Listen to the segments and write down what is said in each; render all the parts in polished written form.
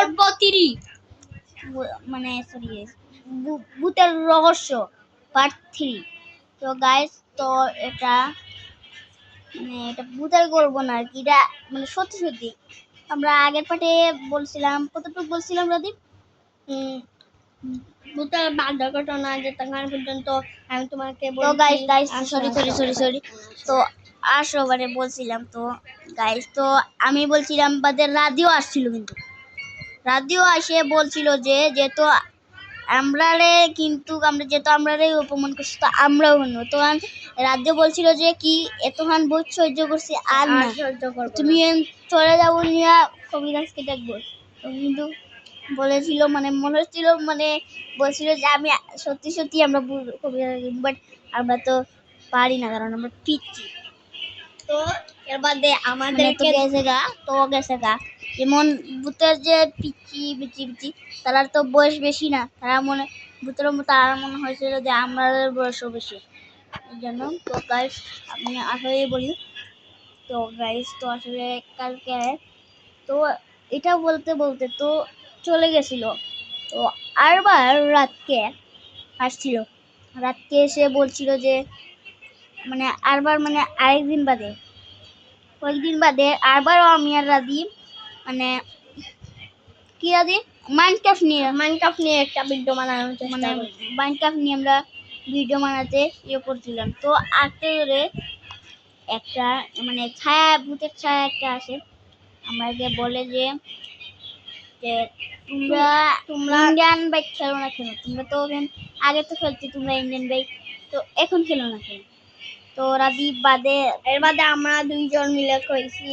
পর্ব 3 মানে সরি ভূতের রহস্য পার্ট 3। তো গাইস তো এটা মানে এটা ভূতের গল্প না আর কি, এটা মানে সত্যি সত্যি আমরা আগের পার্টে বলছিলাম, কতটুকু বলছিলাম রাদীপ? ভূতের বাঁধা ঘটনা যেটা গান পর্যন্ত আমি তোমাকে তো গাইস সরি তো আসো মানে বলছিলাম তো গাইস, তো আমি বলছিলাম বাদে রাদিও আসছিল, কিন্তু রাদিও এসে বলছিল যে যেহেতু আমরারে কিন্তু আমরা যেহেতু আমরারে অপমান করছি তো আমরাও হইব। তো রাজ্য বলছিল যে কি এতক্ষণ বহুত সহ্য করছি আর না, তুমি চলে যাবো নিয়ে কবিরাজকে দেখবো। তো কিন্তু বলেছিল মানে মনে হচ্ছিল মানে বলছিল যে আমি সত্যি সত্যি আমরা কবিরাজ, বাট আমরা তো পারি না কারণ আমরা পিচ্ছি। তো এর বাদে আমাদেরকে তো গেছে গা যেমন ভূতের যে পিচ্ছি তারা তো বয়স বেশি না, তারা মনে ভূতের মতো আর মনে হয়েছিল যে আমাদের বয়সও বেশি, এই জন্য। তো গাইস আমি আসলে বলি তো গাইস তো আসলে কালকে তো এটা বলতে বলতে তো চলে গেছিল। তো আরবার রাতকে আসছিল, রাতকে এসে বলছিল যে মানে আরবার মানে আরেকদিন বাদে কয়েকদিন বাদে আবারও আমি আর রাদি মানে কি রাদি মাইনক্রাফট নিয়ে একটা ভিডিও বানানোর চেষ্টা করছি। মাইনক্রাফট নিয়ে আমরা ভিডিও বানাতে করছিলাম। তো আজকে ধরে একটা মানে ছায়া ভূতের ছায়া একটা আসে, আমাকে বলে যে তোমরা ইন্ডিয়ান বাইক খেলো না কেন, তোমরা তো আগে তো খেলছি তোমরা ইন্ডিয়ান বাইক, তো এখন খেলো না কেন? তো রাদি বাদে এর বাদে আমরা দুইজন মিলে কইছি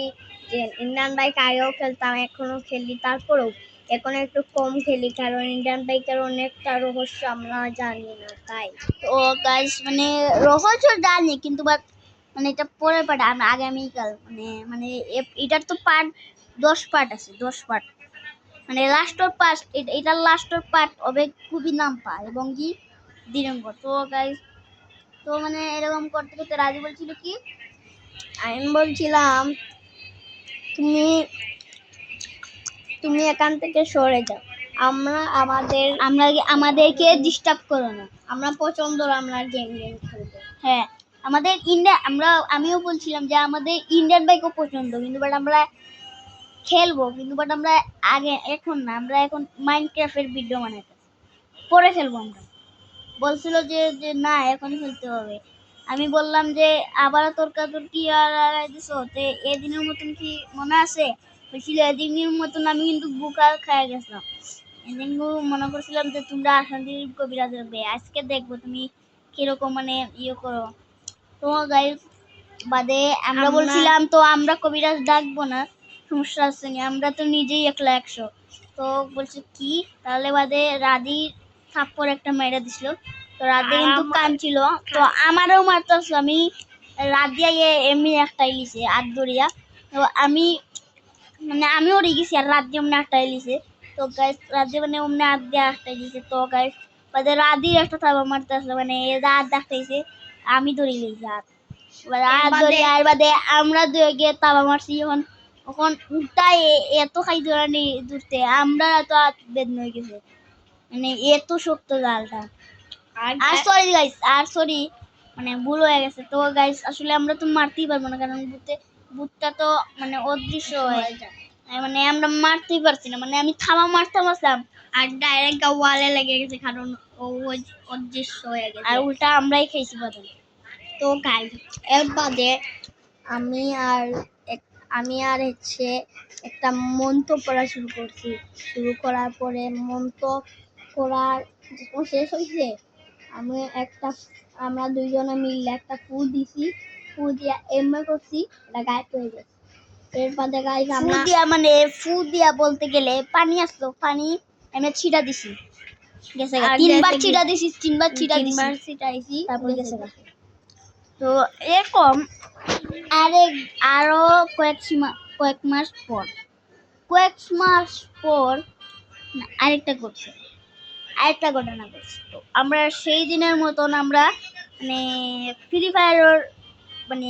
যে ইন্ডিয়ান বাইক আগেও খেলতাম, এখনো খেলি, তারপরেও এখন একটু কম খেলি কারণ ইন্ডিয়ান বাইকের অনেকটা রহস্য আমরা জানি না তাই। তো গাইস মানে রহস্য জানি কিন্তু বাট মানে এটা পরের পার্ট, আমি আগামীকাল মানে মানে এটার তো পার্ট 10 পার্ট আছে, 10 পার্ট মানে লাস্টের পার্ট, এটার লাস্টের পার্ট হবে খুবই নাম পায় এবং কি দিনম্বর। তো গাইস তো মানে এরকম করতে করতে রাজি বলছিল কি আমি বলছিলাম তুমি তুমি এখান থেকে সরে যাও, আমরা আমাদেরকে ডিস্টার্ব করো না, আমরা পছন্দ আমরা গেম খেলবো। হ্যাঁ আমাদের আমিও বলছিলাম যে আমাদের ইন্ডিয়ান বাইকও পছন্দ, কিন্তু বাট আমরা খেলবো কিন্তু বাট আমরা আগে এখন না, আমরা এখন মাইনক্রাফটের ভিডিও বানাইতে পরে খেলবো। আমরা বলছিল যে না এখন খেলতে হবে। আমি বললাম যে আবার তর্কাতর্কি আর দিছো তে এদিনের মতন কি মনে আছে? বলছিল এদিনের মতন আমি কিন্তু বুকা খাই গেছিলাম, এদিন মনে করছিলাম যে তোমরা আসান্তির কবিরাজ হবে, আজকে দেখবো তুমি কিরকম মানে করো। তো গাইস বাদে আমরা বলছিলাম তো আমরা কবিরাজ ডাকবো না, সমস্যা আছে না, আমরা তো নিজেই 100 তো বলছে কি তাহলে বাদে রাদি থাপ্পড় একটা মেরে দিছিল। তো রাধে কিন্তু কাঁদছিল, তো আমারও মারতেছিল, আমি রাধিয়া এমনি একটা ইলিছে আর দরিয়া, তো আমি মানে আমিও রেগেছি আর রাধে অমনি একটা ইলিছে। তো গাইস রাধে মানে অমনি হাত দিয়ে একটা ইলিছে। তো গাইস বাদে রাধির একটা থাবা মারতেছিল মানে রাত দেখাইছে, আমি ধরে লিয়েছি হাত আর বাদে আমরা গিয়ে তাবা মারছি, এখন উল্টাই এত খাই ধরানি দূরতে আমরা তো বেদনা হয়ে গেছে, মানে এত শক্ত জালটা। আর সরি গাইস আর সরি মানে ভুল হয়ে গেছে। তো গাইস আসলে আমরা তো মারতেই পারবো না কারণ ভূতটা তো মানে অদৃশ্য হয়ে যায়, মানে আমরা মারতেই পারছি না, মানে আমি থামা মারতাম আসলাম আর ডাইরেক্ট ওয়ালে লেগে গেছে কারণ ও অদৃশ্য হয়ে গেছে আর উল্টা আমরাই খেয়েছি বাদল। তো গাইস এর বাদে আমি আর হচ্ছে একটা মন্ত্র পড়া শুরু করার পরে মন্ত্র পড়ার যখন শেষ হয়েছে আমরা দুইজনে মিলে একটা ফু দিছি, ফু দিয়া এমনি করছি এটা গায়েব হয়ে গেছে। এর বাদে গাইস ফু দিয়া বলতে গেলে পানি আসলো, পানি আমি ছিটা দিছি গেছে গা, তিনবার ছিটাইছি তারপর গেছে গা। তো এরকম আরো কয়েক মাস পর আরেকটা ঘটনা ঘটছে। তো আমরা সেই দিনের মতন আমরা মানে ফ্রি ফায়ার মানে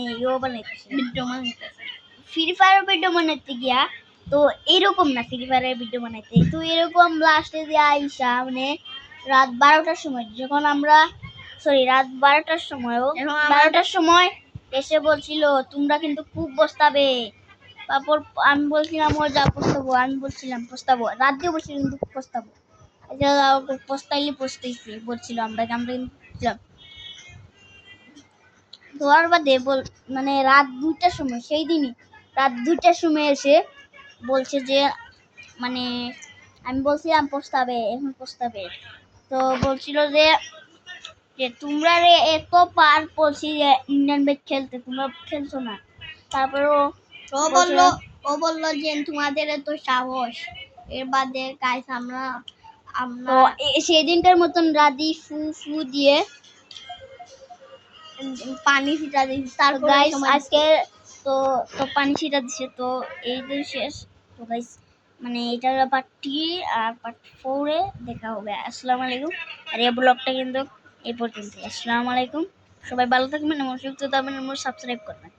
ভিডিও বানাইতে গিয়া তো এরকম না ফ্রি ফায়ারের ভিডিও বানাইতে, তো এরকম লাস্টে যে আইসা মানে রাত 12টার সময়, যখন আমরা রাত 12টার সময়ও এখন আমার- 12টার সময় এসে বলছিল তোমরা কিন্তু খুব বসতাবে। তারপর আমি বলছিলাম ও যা পস্তাবো, আমি বলছিলাম পস্তাবো, রাত দিয়ে বলছিলাম কিন্তু পস্তাবো, পস্তাইলে পস্তাইছি বলছিল, আমরা আমরা কিন্তু ছিলাম। ধোয়ার বাদে মানে রাত 2টার সময়, সেই দিনই রাত 2টার সময় এসে বলছে যে মানে আমি বলছিলাম পস্তাবে, এখন পস্তাবে। তো বলছিল যে যে তোমরা রে এত পার বলছি যে ইন্ডিয়ান ব্যাগ খেলতে, তোমরা খেলছো না। তারপরে ও বললো যে তোমাদের এত সাহস, এর বাদে গাইস আমরা তো সেদিনকার মতন রাদি ফু ফু দিয়ে পানি ছিটা দিয়েছি, তারপর গাইস আজকে তো তো পানি ছিটা দিছে। তো এই তো শেষ। তো গাইস মানে এটার পার্ট 3 আর পার্ট 4 এ দেখা হবে। আসসালামু আলাইকুম। আর এই ব্লগটা কিন্তু এই পর্যন্ত। আসসালামু আলাইকুম, সবাই ভালো থাকবেন এবং সুস্থ থাকবেন এবং সাবস্ক্রাইব করবেন।